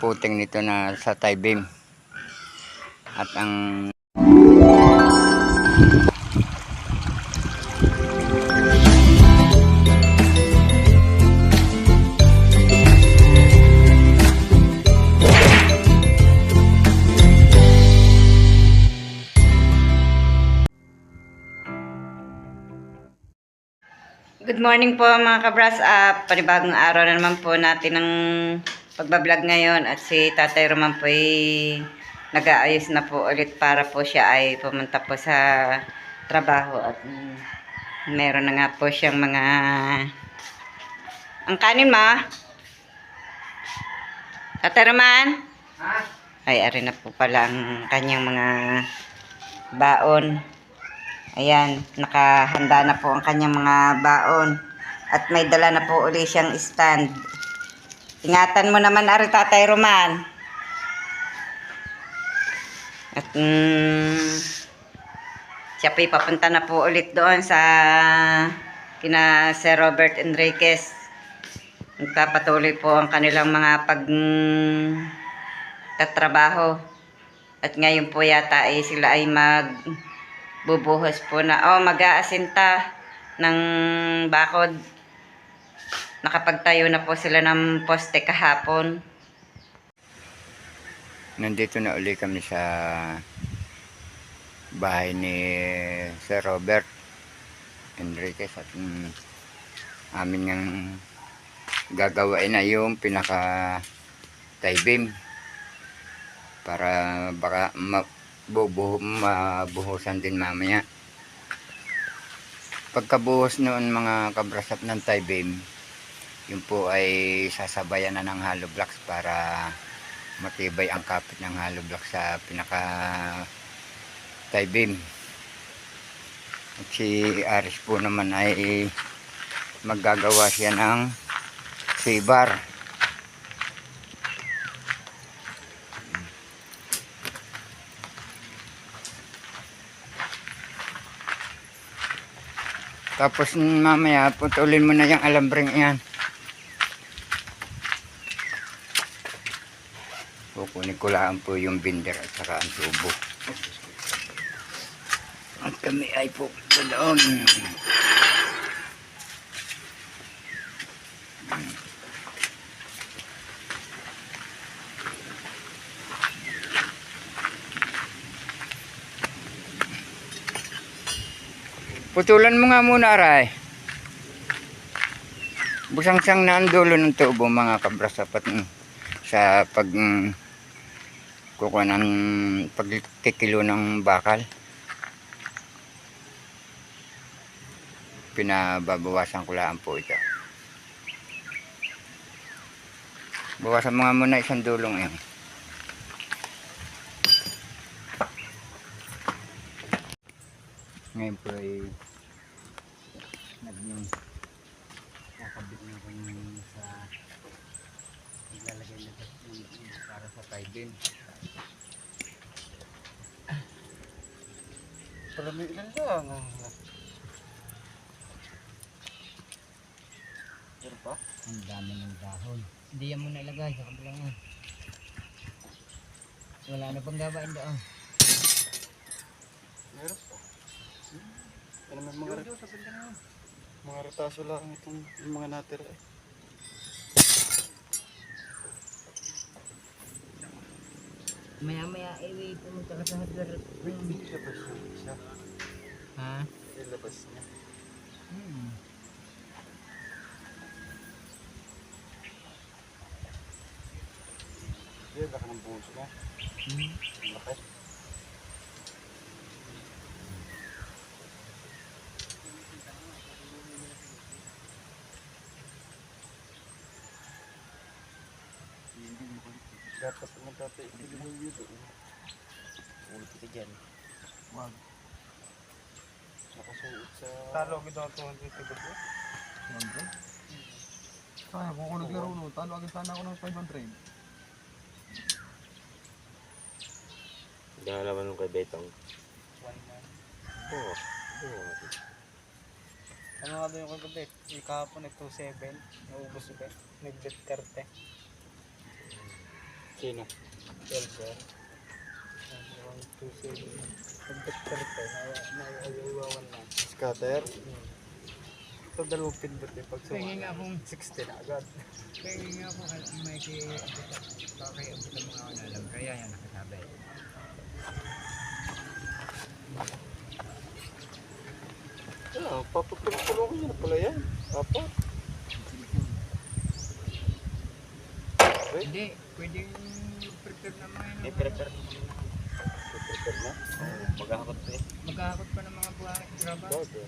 puting nito na sa tie beam. At ang Good morning po mga ka-brass up. Panibagong araw na naman po natin ng pagbablog ngayon at si Tatay Roman po ay nag-aayos na po ulit para po siya ay pumunta po sa trabaho at meron na nga po siyang mga ang kanin ma. Tatay Roman? Ay, ari na po pala ang kanyang mga baon. Ayan, nakahanda na po ang kanyang mga baon. At may dala na po uli siyang stand. Ingatan mo naman, ari Tatay Roman. At siya po papunta na po ulit doon sa kina Sir Robert Enriquez. Nagpapatuloy po ang kanilang mga pagtatrabaho. At ngayon po yata ay sila ay bubuhos po na, mag-aasinta ng bakod. Nakapagtayo na po sila ng poste kahapon. nandito na uli kami sa bahay ni Sir Robert Enriquez at amin ngang gagawain na yung pinaka tie beam para baka mabuhusan din mamaya. Pagkabuhos noon mga kabrasap ng tie beam, yun po ay sasabayan na ng hollow blocks para matibay ang kapit ng hollow blocks sa pinaka tie beam. At si Aris po naman ay maggagawa siya ng C-bar. Tapos mamaya putulin mo na yung alambring yan. Kukunin ko lang po yung binder at saka ang tubo. At kami ay pupunta doon. Putulan mo nga muna, Aray. Busang-sang na ang dulo ng tubo mga kabrasapat sa kukuha ng pagkikilo ng bakal. Pinababawasan ko lang po ito. Bawasan mo nga muna isang dulong yan. Ngayon po ay nakabit na ko sa naglalagay na para sa tie beam. Parami ilan lang. Pero pa? Ang dami ng dahon. Hindi yan muna ilagay sa kabilang yan. Wala na pang gawain doon. Meron pa. Ano may mga retaso lang itong yung mga natira eh. Maya-maya pumunta ka sa hardware. Ilabas niya isa. Ha? Ilabas niya. Yan, laki ng buhos niya. Laki. Dapat magkataigil dito. Ulit ka dyan. Wag. Nakasuot sa... Talo agad ako 200 tigas eh. 100? Kaya kung ako naglaro no, talo agad sana ako ng 500. Hindi nga naman nung kay Betong. 1 man. Oo. Ano nga doon yung kagabit? Kahapon nag-27. Naubos ulit. Nag-bet karte. Sino? 12 ba? 1, 2, 7. Pag-doctor ko, naiwawan na. Scatter? Ito dalawang pinbot eh. Pag Tingin nga akong 60 na agad. kaya nga ako may pakiabot ng mga alam. Kaya yan nakasabay. Papagpulong ko na pala yan. Papa. Hindi, pwedeng prepare na mga May yun. prepare. Prepare na. Maghahakot pa eh. Maghahakot pa ng mga buhay. Graba. Bago.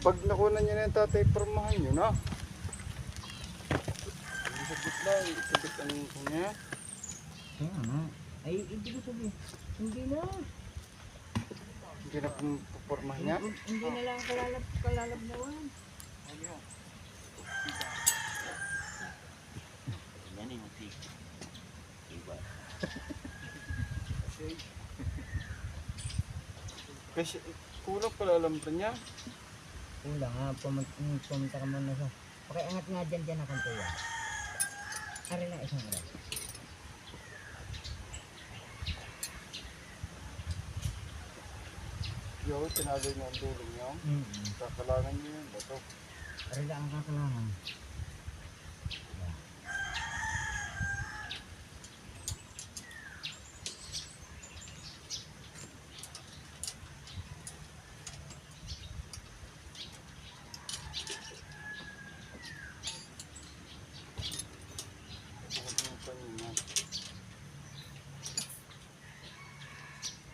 Pag nakuha niya na yung tatay, permahan nyo na. Sabit lang, sabit ang kanya. Kaya nga. Ay, hindi ko sabihin. Hindi na. Hindi na pupormahan niya. Hindi na lang kalalabnawan. Yan yung musik. Iba. Kasi kulang pala alam pa niya. Kulang ha, pumunta ka muna sa... Pakiangat nga dyan akong tuwa. Ari na isang oras. Yo, tinagay niya ang dulong niya. Mm-hmm. Kakalangan niya yun. Bato. Ari na ang kakalangan.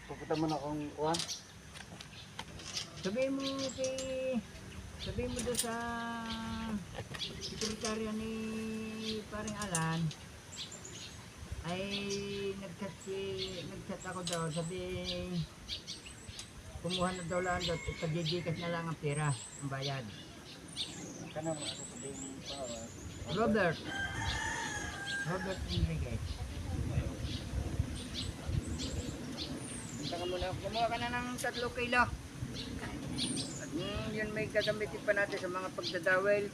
Pupunta mo na akong kuhan. Sabihin mo doon sa sekretarya ni paring Alan ay nag-chat ako daw, sabi kumuha na daw lang doon, ipag-gigikas na lang ang pera, ang bayad. Kana mo ako sabihin pa. Robert Enriquez. Punta ka muna, kumuha ka na ng 3 kilo. At yun may gagamitin pa natin sa mga pagdadawel.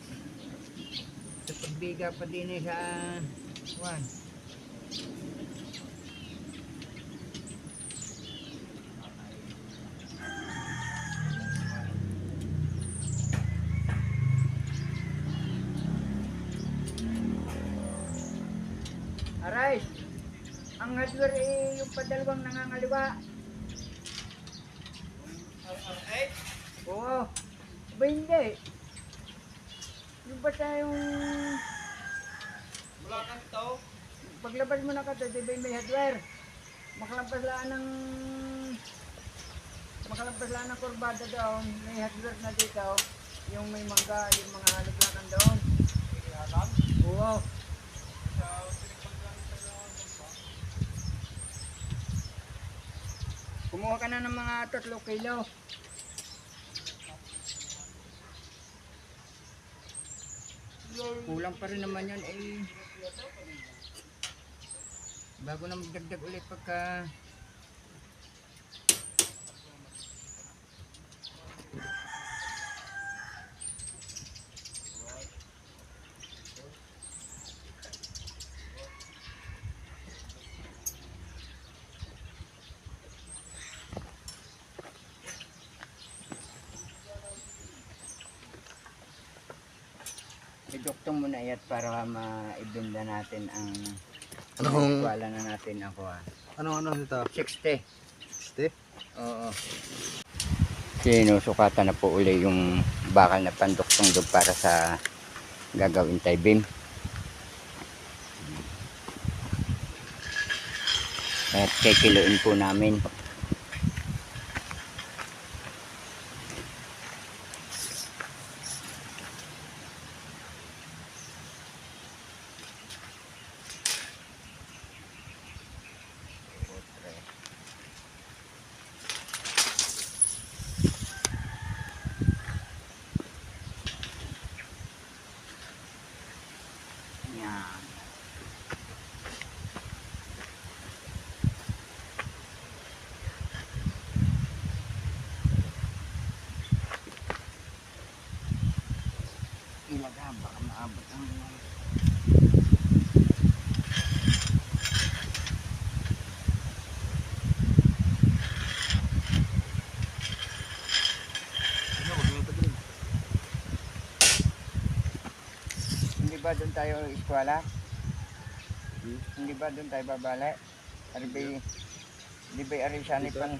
Sa pagbiga pa din sa Juan. Aray, ang hardware eh yung padalawang nangangaliwa. Oo. Ba hindi? Yung basta yung... Wala ka nito. Paglabas mo na ka, di ba may hardware? Makalampas lang ng kurbada doon, may hardware na dito. Yung may mangga, yung mga halaklakan doon. Oo. Kumuha ka na ng mga 3 kilo. Kulang pa rin naman yun eh. Bago na magdagdag ulit pagka iduktong mo na iyat para maibunda natin ang wala na natin ako Ano nito? 60. 60? Oo. Sinusukatan na po uli yung bakal na panduktong doon para sa gagawin tie beam. At kikiluin po namin. Yan. talaga, baka maabot ang hindi ba doon tayo eskwela? Hindi ba doon tayo babala? Arbi, di ba arisani Dito? pan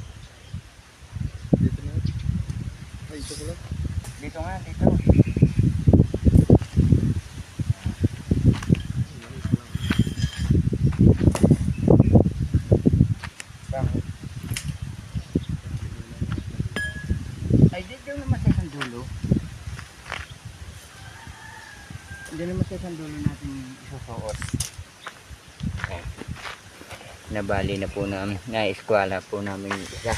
Dito na. Ay, ito ko lang. dito nga, dito. Bakit? Ay, dito naman sa isang dulo. Hindi naman sa isang dulo natin isusuot. Nabali na po namin, na-eskwala po namin isa.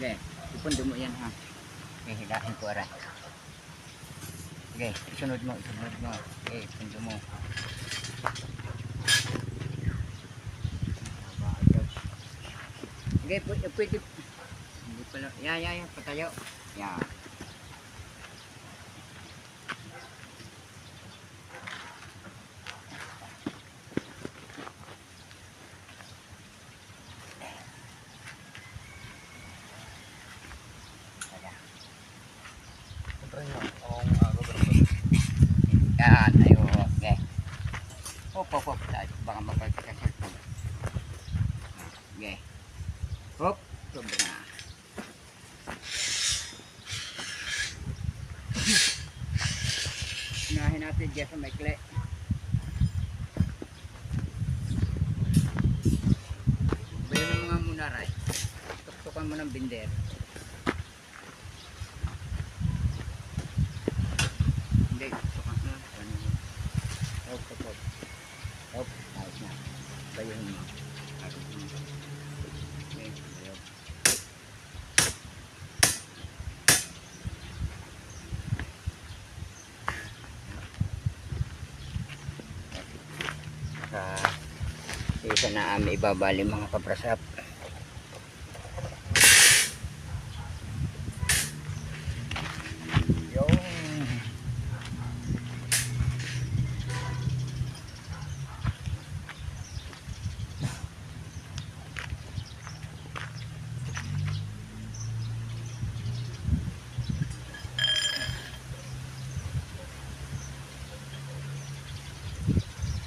Okay, ipundo mo yan ha. Okay, hilahin ko ara. Okay, isunod mo, isunod mo. Okay, ipundo mo. Okay, pwede. Hindi pala. Ya, patayo. Ya. Kontra niya. Ako ang aga ba naman? Yan, ayo. Okay. Hop. Baka mapagkat sa cellphone. Okay. Hop. Sobra. Unahin natin dyan sa maikli. Bayan mo nga muna, Ray. Tuktukan mo ng binder. Hindi, tuktukan mo. Hop. Hop. Ayos na. Bayan mo. Okay, bayan. Isa na may ibabali mga kaprasap. Yung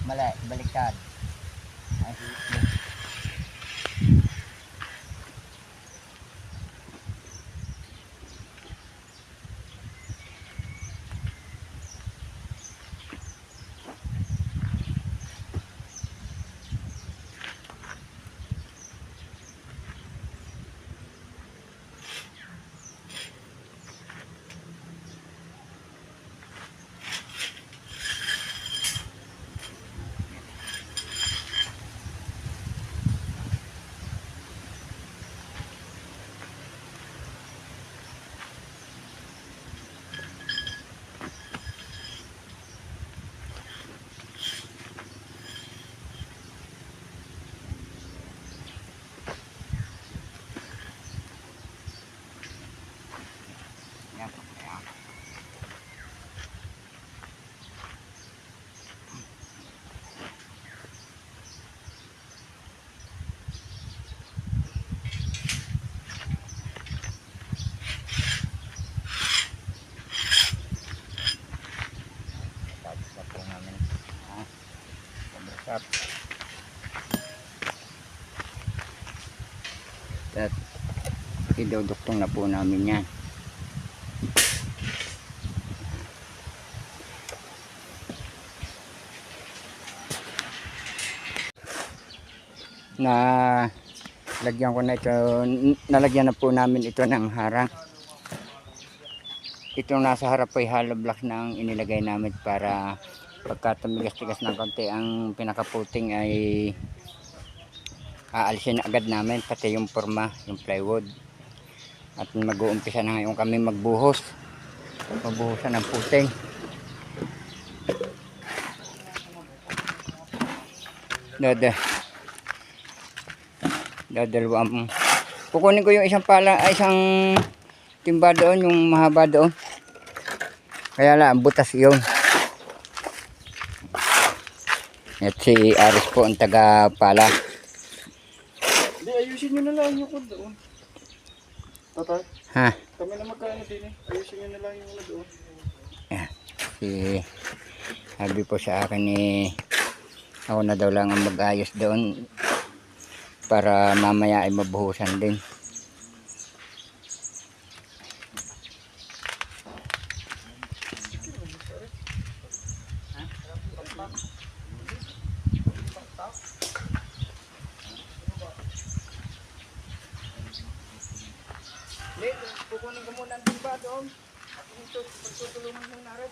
mali, baliktad. Ay, yan. Ayan. Tapos na po namin. Kabrasap. At iduduktong na po namin yan. na lagyan ko na ito, nalagyan na po namin ito ng harang. Itong nasa harap ay hollow blocks na ang inilagay namin para pagka tumigas-tigas ng konti ang pinakaputing ay aalisin na agad namin, pati yung forma, yung plywood. At mag-uumpisa na ngayon kami magbuhusan ng puting. Dadalawang kukunin ko yung isang isang timba doon, yung mahaba doon. Kaya lang, butas yun. At si Aris po ang taga-pala. Hindi, ayusin nyo na lang yung kod doon. Tatay, Ha? kami na magkano din eh. Ayusin nyo na lang yung kod doon. Yan. Sabi po sa akin ako na daw lang ang mag-ayos doon para mamaya ay mabuhusan din. Kukunin ko muna ang timba doon. At ito, pagtutulungan ng narin.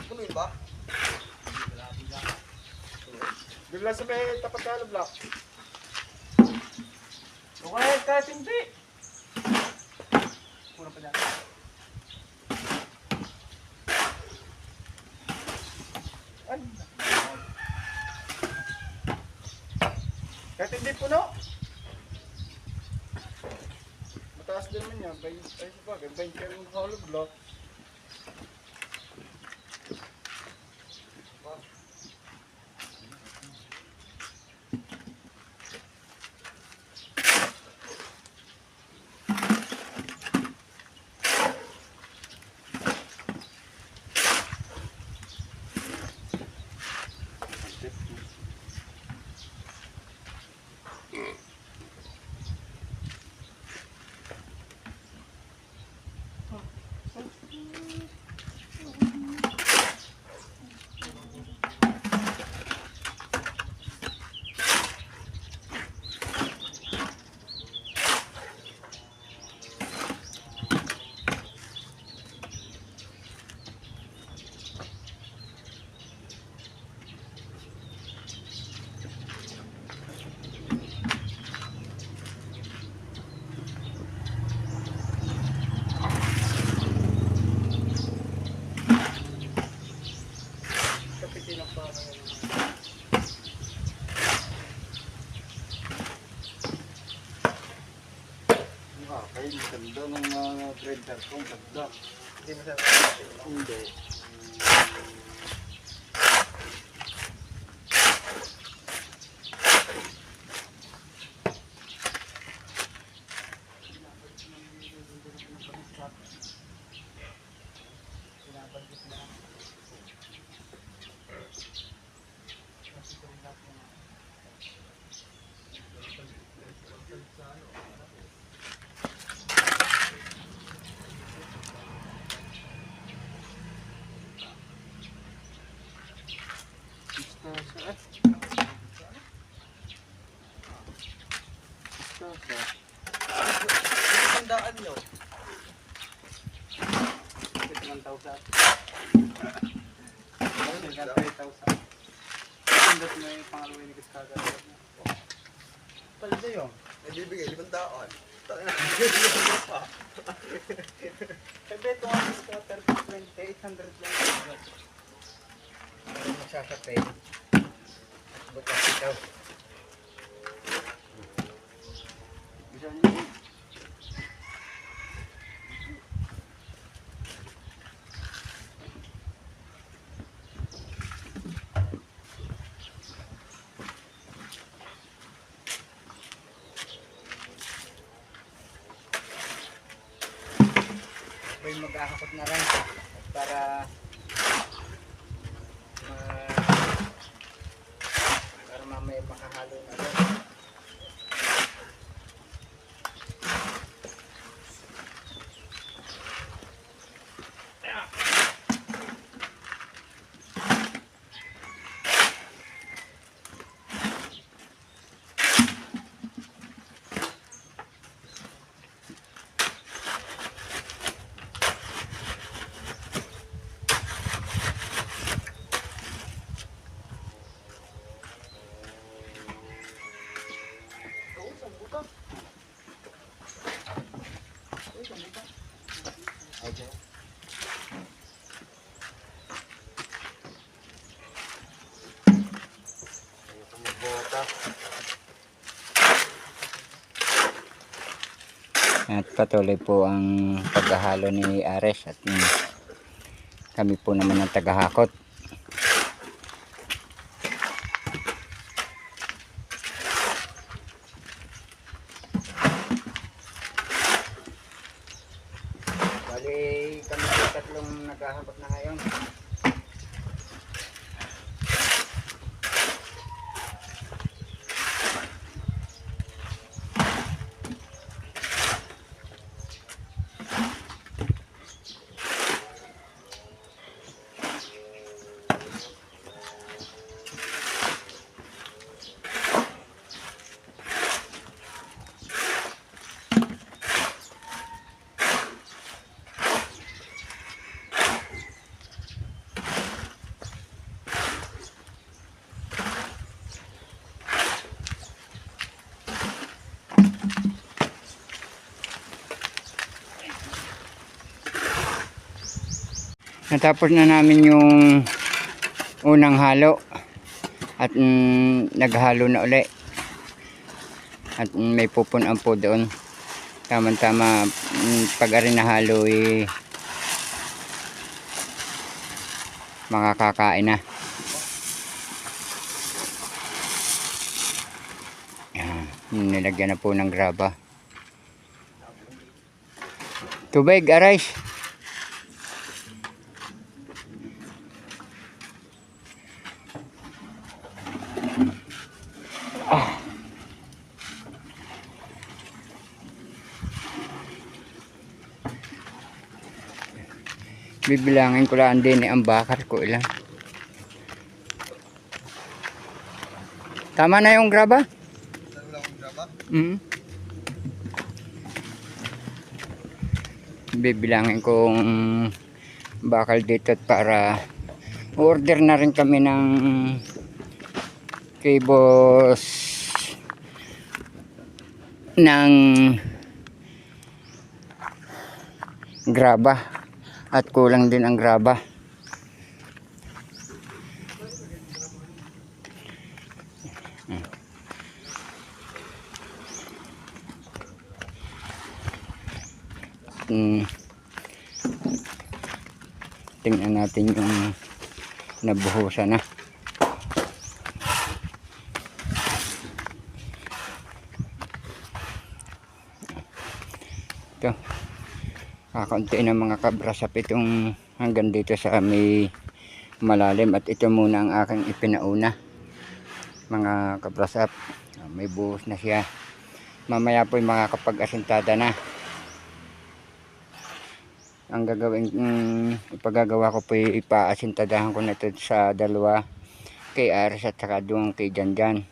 Kumin ba? Bigla sa may tapat ka hollow block. Okay, kahit hindi. Muna pa dyan. Ay, kahit hindi puno. Mataas din naman yan. Ay, sabagay. 20 ka rin hollow block. Ay, maganda ng mga printer ko. Ganda. Hindi masabi. Hindi. Tandaan nyo. 1,000. 3,000. Pindot mo yung pangalawa ni Kaskaga. Palda yun. Nagbibigay 5,000. Sabi ito ang scatter 800 lang. Magsasapay. Bukas ito. Bisa nyo. May maghahakot na rin para mamaya makahalo na rin. patuloy po ang paghahalo ni Ares at kami po naman ang tagahakot. Bali kami po tatlong naghahakot na ngayon. Natapos na namin yung unang halo at naghalo na uli at may pupunan po doon. Tama-tama pag arin na halo makakakain na. Yan, nilagyan na po ng graba. Tubig, Arais. Bibilangin ko lang din ang bakar ko ilan. Tama na yung graba? Bibilangin kong bakal dito para order na rin kami ng kibos ng graba. At kulang din ang graba. Tingnan natin yung nabuhusan na. Ito. Kakaunti ng mga kabrasap itong hanggang dito sa may malalim at ito muna ang aking ipinauna mga kabrasap. May buhos na siya, mamaya po yung mga kapag-asintada na. Ang gagawin ipagagawa ko po ipaasintadahan ko na ito sa dalawa, kay Aris at saka doon kay Janjan,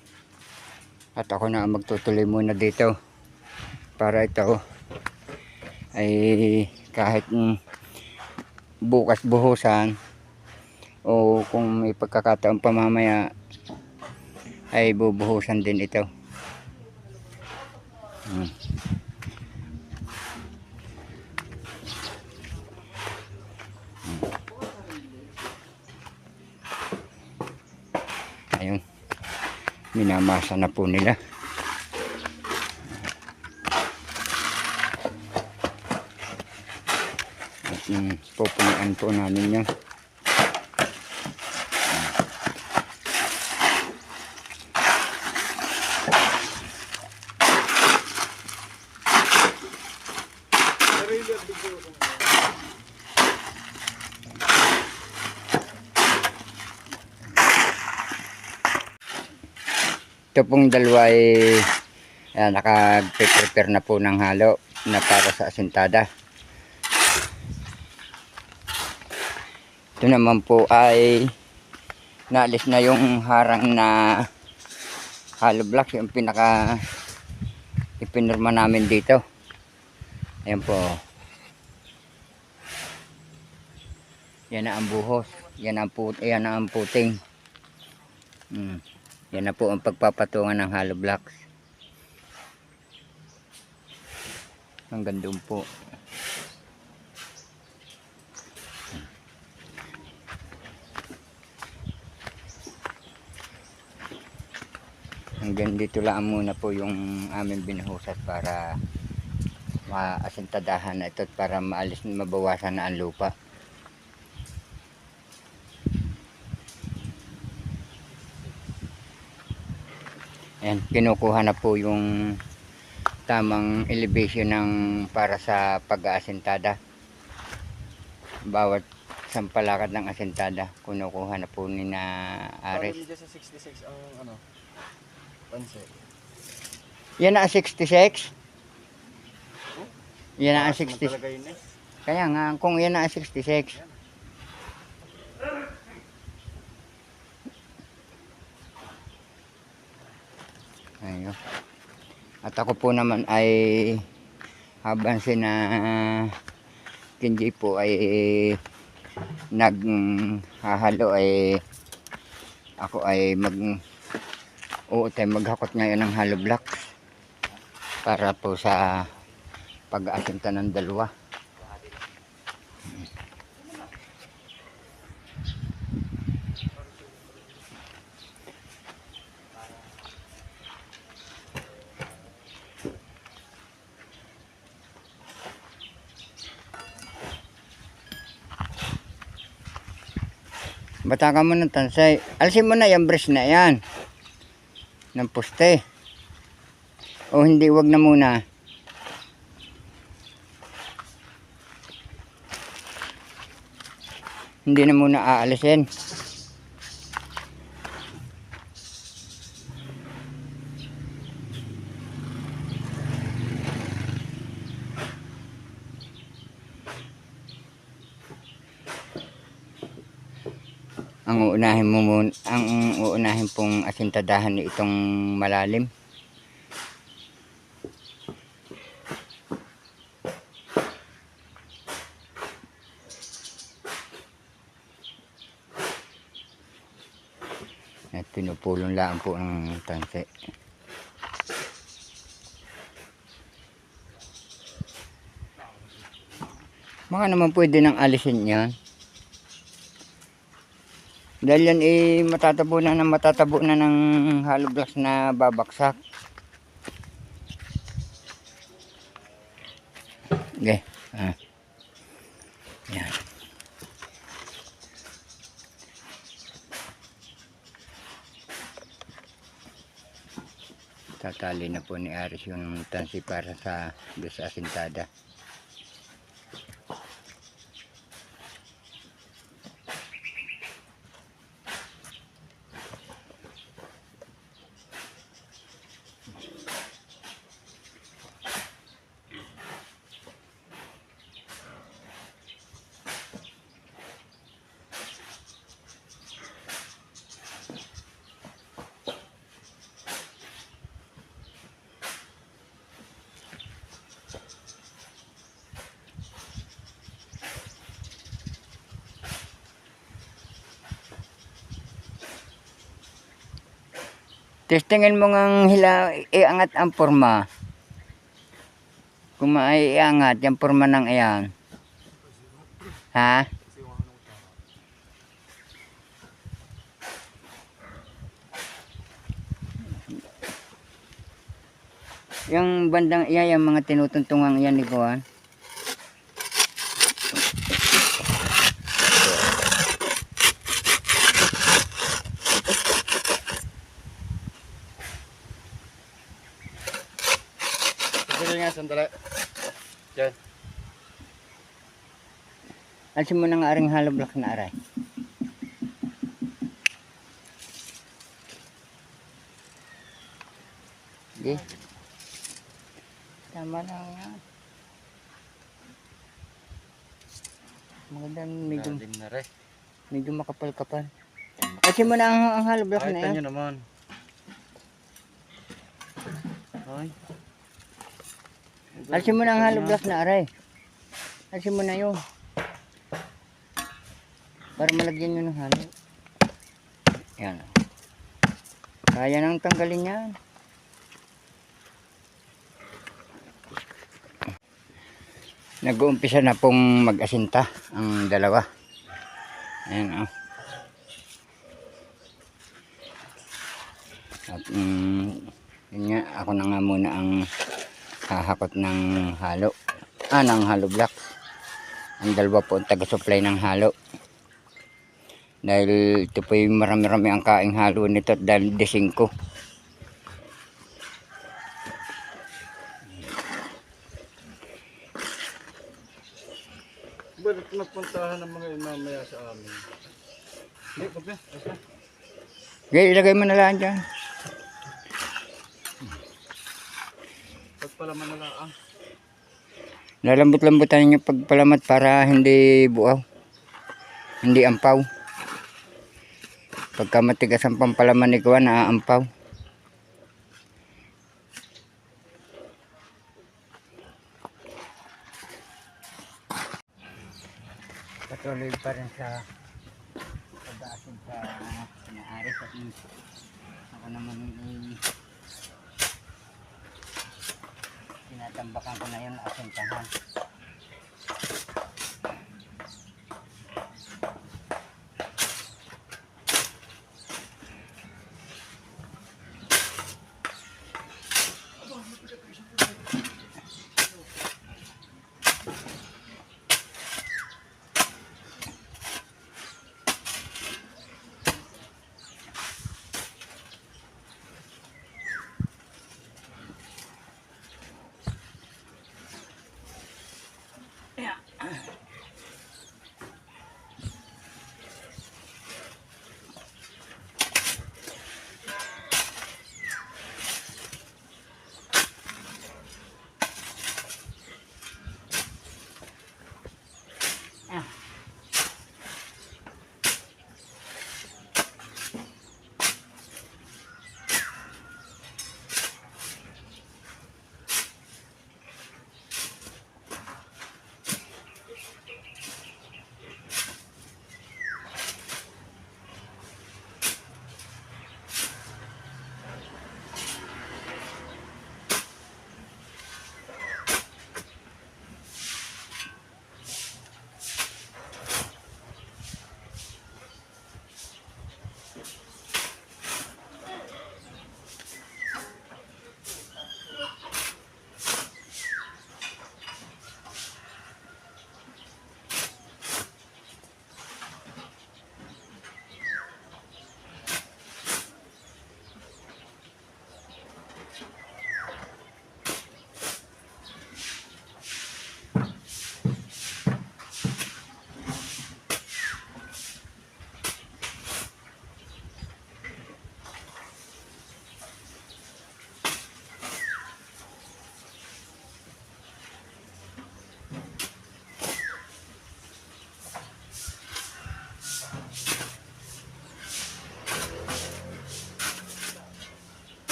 at ako na magtutuloy muna dito para ito ay kahit bukas buhusan o kung may pagkakataon pa mamaya ay bubuhusan din ito. Ayun, minamasa na po nila. Pupunuan po namin yan. Ito pong dalawa ay naka-prepare na po ng halo na para sa asintada. Ito naman po ay naalis na yung harang na hollow blocks, yung pinaka ipinirma namin dito. Ayan po. Yan na ang buhos. Yan na ang puting. Yan na po ang pagpapatungan ng hollow blocks. Hanggang doon po. Hanggang dito lang muna po yung aming binuhusat para maasintadahan na ito para maalis mabawasan na ang lupa. Ayan, kinukuha na po yung tamang elevation ng para sa pag-aasintada. Bawat sampalakad ng asintada kinukuha na po ni na Ares. Parang dyan sa 66 ang ano, panse. Yan na ang 66. Yan na ang Taas naman 66. talaga yun eh. Kaya nga kung yan na ang 66. Ayun. At ako po naman ay habang sina Kenji po ay naghahalo ay ako ay maghakot ngayon ng hollow blocks para po sa pag-aasinta ng dalawa. Bata ka mo ng tansay. Alisin mo na yung brush na yan. Ng poste. O hindi, wag na muna. Hindi na muna aalisin. Ang uunahin pong asintadahan ni itong malalim. At pinupulong lang po ng tanse. Baka naman pwede nang alisin yan. Dahil yan matatabo na ng hollow blocks na babaksak. Okay. Yan. Tatali na po ni Aris yung tansi para sa asintada. Testingin mo ngang iangat ang forma. Kung maiangat yung forma ng iyan. Ha? Yung bandang iyan, yung mga tinutuntungang iyan ni Kuan. Sandali nga, sandali. Yan. Alisin mo na nga aring hollow block na aray. Sige. Tama lang yan. Magandang Lalim na rin. medyo makapal-kapal. Alisin mo na ang hollow block na Kahit yan. nyo naman. Ay. Alisin mo na ang hollow block na aray. Alisin mo na yun. Para malagyan nyo ng hollow. Yan. Kaya nang tanggalin yan. Nag-uumpisa na pong mag-asinta ang dalawa. Ayan o. At yun nga, ako na nga muna ang hahakot ng halo. ng hollow blocks. Ang dalawa po ang taga-supply ng halo. Dahil ito po yung marami-rami ang kaing halo nito dahil D5. Ba't napuntahan ng mga yun mamaya sa amin? Hindi, kape. Asa? Okay, ilagay mo na lang dyan. Pagpalaman na lang. Lalambot-lambutan yung pagpalamat para hindi buaw. Hindi ampaw. Pagka matigas ang pampalaman ni Kuwan, naaampaw. Patuloy pa rin sa pag-aasin sa pinaaris at ako naman tinatambakan ko na yun asintahan.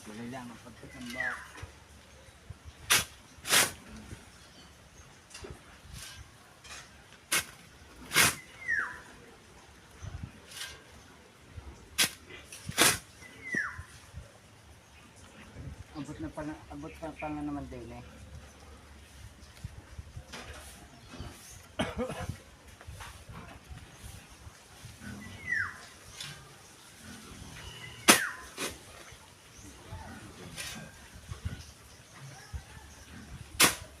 Tuloy lang ang pagtatamba. Abot pa nga naman din eh.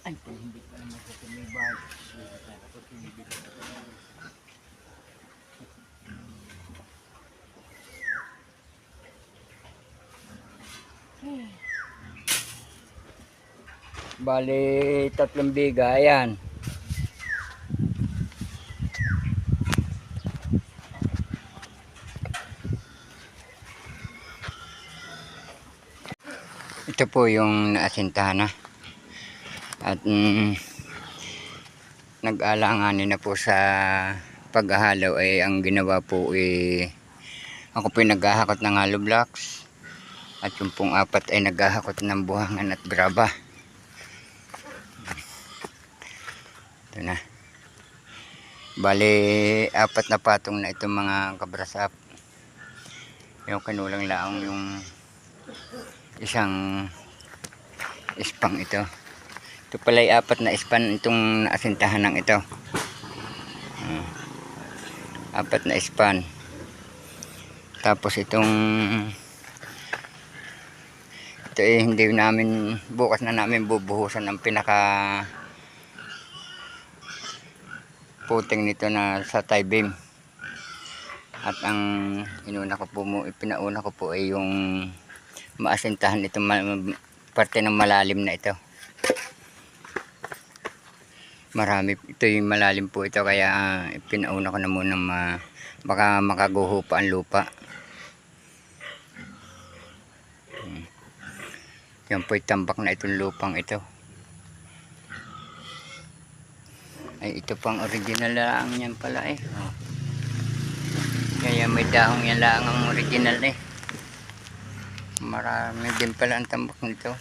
Ay, kung hindi pa naman sa tumibay. Bali, 3 biga, ayan. Ito po yung naasintahan na. At nag-alanganin na po sa paghahalaw ay ang ginawa po ako po naghahakot ng hollow blocks at yung pong 4 ay naghahakot ng buhangan at graba. Ito na. Bali 4 na patong na itong mga kabrasap. Yung kinulang laang yung isang ispang ito. Ito pala ay 4 na ispan itong naasintahan ng ito. 4 na ispan. Tapos ito hindi namin, bukas na namin bubuhusan ang pinaka puting nito na sa tie beam. At ang pinauna ko po ay yung maasintahan itong parte ng malalim na ito. Marami, ito yung malalim po ito, kaya pinauna ko na muna baka makaguho pa ang lupa. Yan po tambak na itong lupang ito. Ay, ito pang original lang yan pala eh. Oh. Kaya may dahong yan lang ang original eh. Marami din pala ang tambak nito.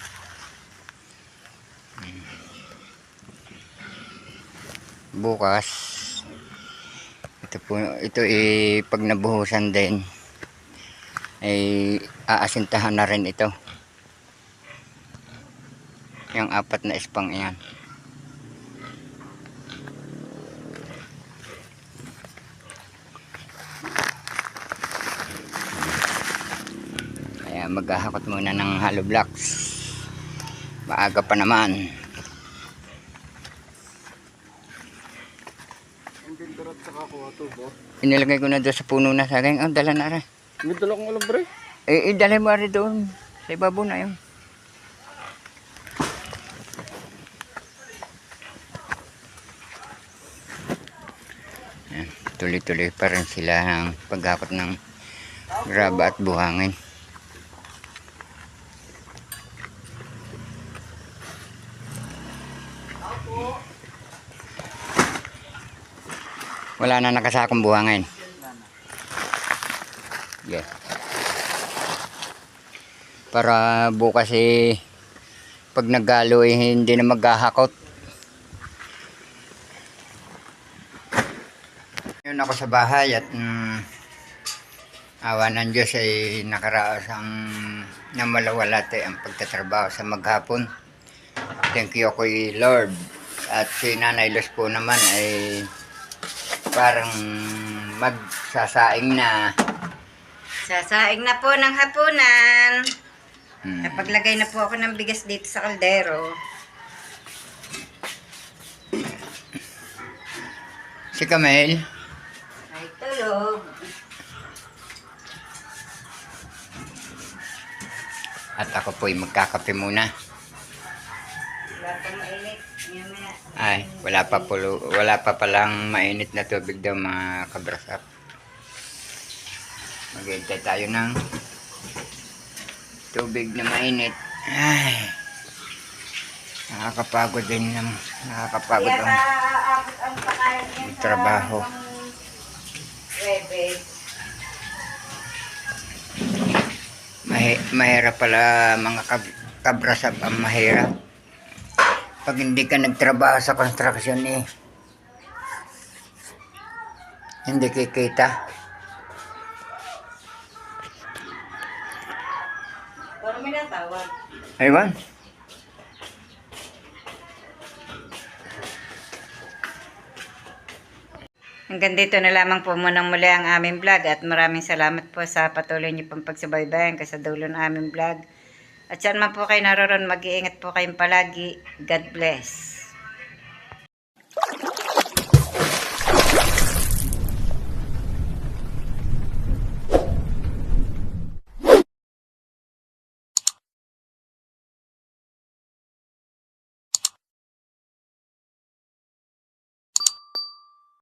Bukas ito pag nabuhusan din ay aasintahan na rin ito. Yung 4 na ispang yan. Kaya maghahakot muna ng hollow blocks. Maaga pa naman. Ang bindarat sa kakuha to, bo. Inilagay ko na doon sa puno na saging. Oh, dala na rin. May dala kong alambre. Idalhin mo rin doon. Sa ibabaw na yun. Tuloy-tuloy pa rin sila ang paghakot ng graba at buhangin. Wala na nakasakong buhangin. Yeah. Para bukas pag naggalo hindi na maghahakot. Yun ako sa bahay at awa ng Diyos ay nakaraos ang namalawalate ang pagtatrabaho sa maghapon. Thank you ako Lord. At si Nanay Luz po naman ay parang magsasaing na. Sasaing na po ng hapunan. Napaglagay na po ako ng bigas dito sa kaldero. Si Camel, Ay, tulog. At ako po'y magkakape muna. Wala pang mainit. Maya-maya. Ay, wala pa palang mainit na tubig daw mga kabrasap. Maghintay tayo ng tubig na mainit. Ay, nakakapagod din ng nakakapagod Kaya ang aabot ang pakain niya sa trabaho. Webes. Mahirap pala mga kabrasap, ang mahirap. Pag hindi ka nagtrabaho sa construction hindi kikita. Pero may natawag. Aywan. Hanggang dito na lamang po munang muli ang aming vlog at maraming salamat po sa patuloy niyo pong pagsubaybayan kasi sa dulo ng aming vlog. At saan man po kayo naroon, mag-iingat po kayong palagi. God bless.